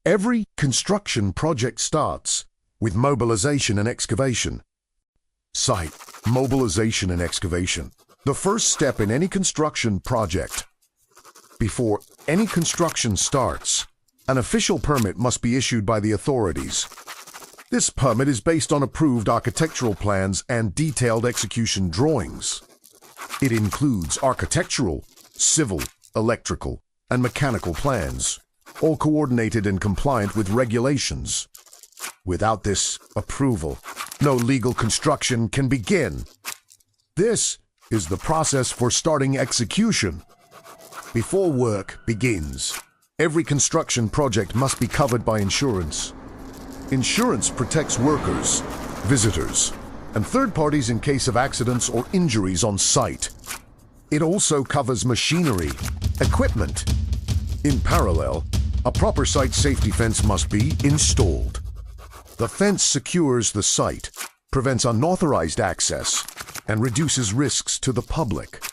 Every construction project starts with mobilization and excavation. Site, mobilization and excavation. The first step in any construction project. Before any construction starts, an official permit must be issued by the authorities. This permit is based on approved architectural plans and detailed execution drawings. It includes architectural, civil, electrical, and mechanical plans, all coordinated and compliant with regulations. Without this approval, no legal construction can begin. This is the process for starting execution. Before work begins, every construction project must be covered by insurance. Insurance protects workers, visitors, and third parties in case of accidents or injuries on site. It also covers machinery, equipment. In parallel, a proper site safety fence must be installed. The fence secures the site, prevents unauthorized access, and reduces risks to the public.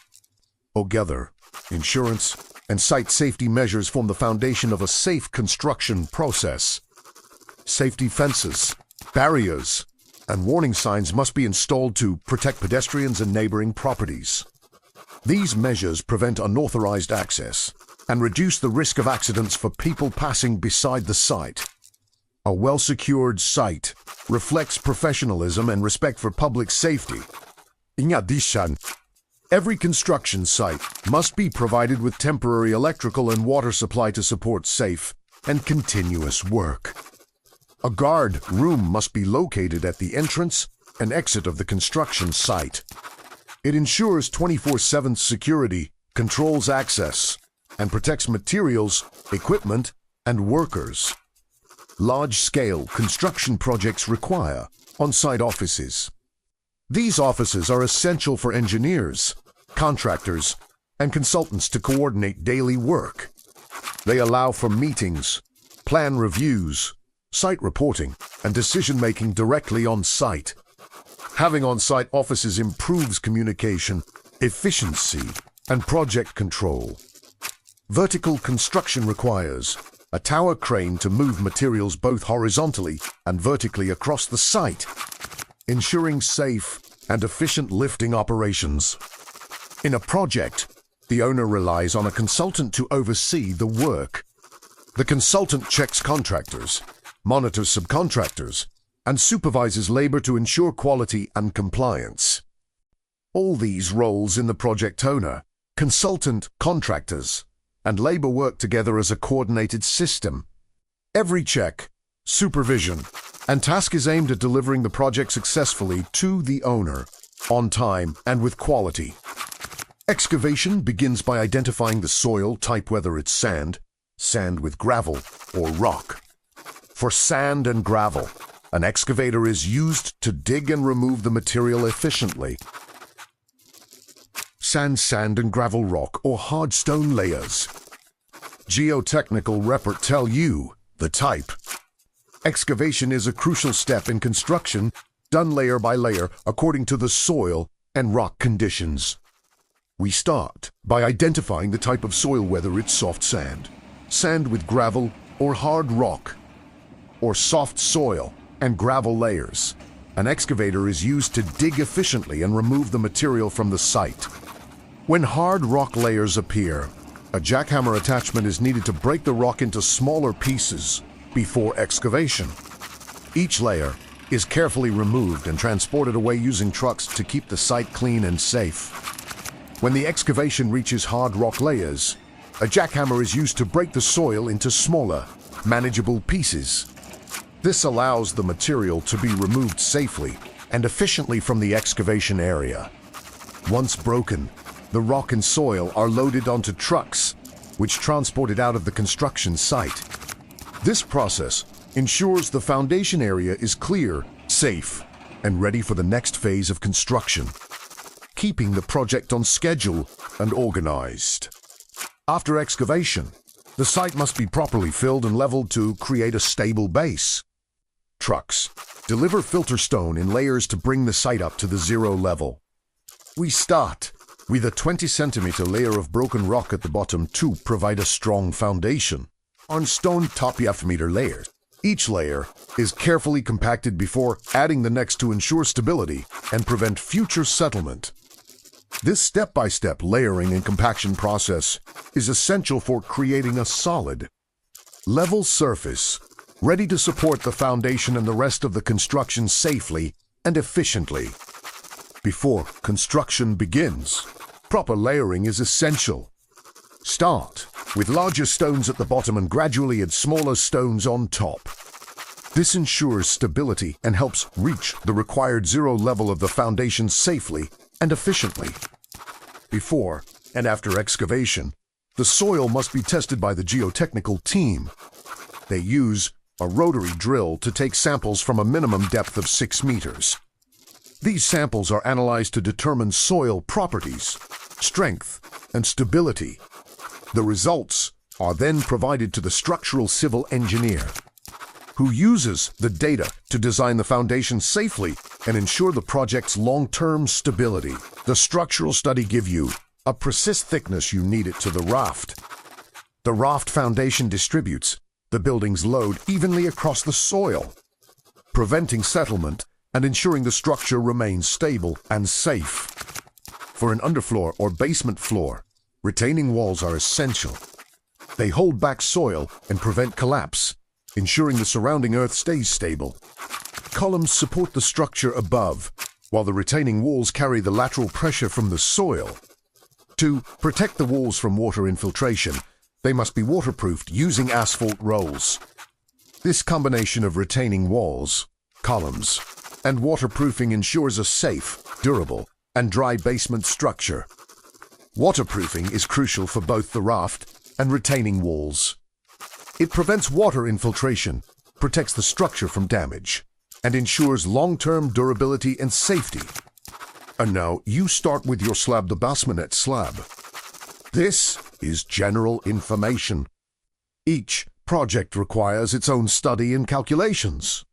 Together, insurance and site safety measures form the foundation of a safe construction process. Safety fences, barriers, and warning signs must be installed to protect pedestrians and neighboring properties. These measures prevent unauthorized access and reduce the risk of accidents for people passing beside the site. A well-secured site reflects professionalism and respect for public safety. In addition, every construction site must be provided with temporary electrical and water supply to support safe and continuous work. A guard room must be located at the entrance and exit of the construction site. It ensures 24/7 security, controls access, and protects materials, equipment, and workers. Large-scale construction projects require on-site offices. These offices are essential for engineers, contractors, and consultants to coordinate daily work. They allow for meetings, plan reviews, site reporting, and decision-making directly on site. Having on-site offices improves communication, efficiency, and project control. Vertical construction requires a tower crane to move materials both horizontally and vertically across the site, ensuring safe and efficient lifting operations. In a project, the owner relies on a consultant to oversee the work. The consultant checks contractors, monitors subcontractors, and supervises labor to ensure quality and compliance. All these roles in the project owner, consultant, contractors, and labor work together as a coordinated system. Every check, supervision, and task is aimed at delivering the project successfully to the owner, on time and with quality. Excavation begins by identifying the soil type, whether it's sand with gravel, or rock. For sand and gravel, an excavator is used to dig and remove the material efficiently. Sand and gravel rock or hard stone layers. Geotechnical report tell you the type. Excavation is a crucial step in construction, done layer by layer according to the soil and rock conditions. We start by identifying the type of soil, whether it's soft sand with gravel, or hard rock, or soft soil and gravel layers. An excavator is used to dig efficiently and remove the material from the site. When hard rock layers appear, a jackhammer attachment is needed to break the rock into smaller pieces before excavation. Each layer is carefully removed and transported away using trucks to keep the site clean and safe. When the excavation reaches hard rock layers, a jackhammer is used to break the soil into smaller, manageable pieces. This allows the material to be removed safely and efficiently from the excavation area. Once broken, the rock and soil are loaded onto trucks, which transport it out of the construction site. This process ensures the foundation area is clear, safe, and ready for the next phase of construction, keeping the project on schedule and organized. After excavation, the site must be properly filled and leveled to create a stable base. Trucks deliver filter stone in layers to bring the site up to the zero level. We start with a 20 centimeter layer of broken rock at the bottom to provide a strong foundation. on stone top meter layers. Each layer is carefully compacted before adding the next to ensure stability and prevent future settlement. This step-by-step layering and compaction process is essential for creating a solid, level surface, ready to support the foundation and the rest of the construction safely and efficiently. Before construction begins, proper layering is essential. Start with larger stones at the bottom and gradually add smaller stones on top. This ensures stability and helps reach the required zero level of the foundation safely and efficiently. Before and after excavation, the soil must be tested by the geotechnical team. They use a rotary drill to take samples from a minimum depth of 6 meters. These samples are analyzed to determine soil properties, strength, and stability. The results are then provided to the structural civil engineer, who uses the data to design the foundation safely and ensure the project's long-term stability. The structural study gives you a precise thickness you need it to the raft. The raft foundation distributes the building's load evenly across the soil, preventing settlement and ensuring the structure remains stable and safe. For an underfloor or basement floor, retaining walls are essential. They hold back soil and prevent collapse, ensuring the surrounding earth stays stable. Columns support the structure above, while the retaining walls carry the lateral pressure from the soil. To protect the walls from water infiltration, they must be waterproofed using asphalt rolls. This combination of retaining walls, columns, and waterproofing ensures a safe, durable, and dry basement structure. Waterproofing is crucial for both the raft and retaining walls. It prevents water infiltration, protects the structure from damage, and ensures long-term durability and safety. And now you start with your slab, the basement slab. This is general information. Each project requires its own study and calculations.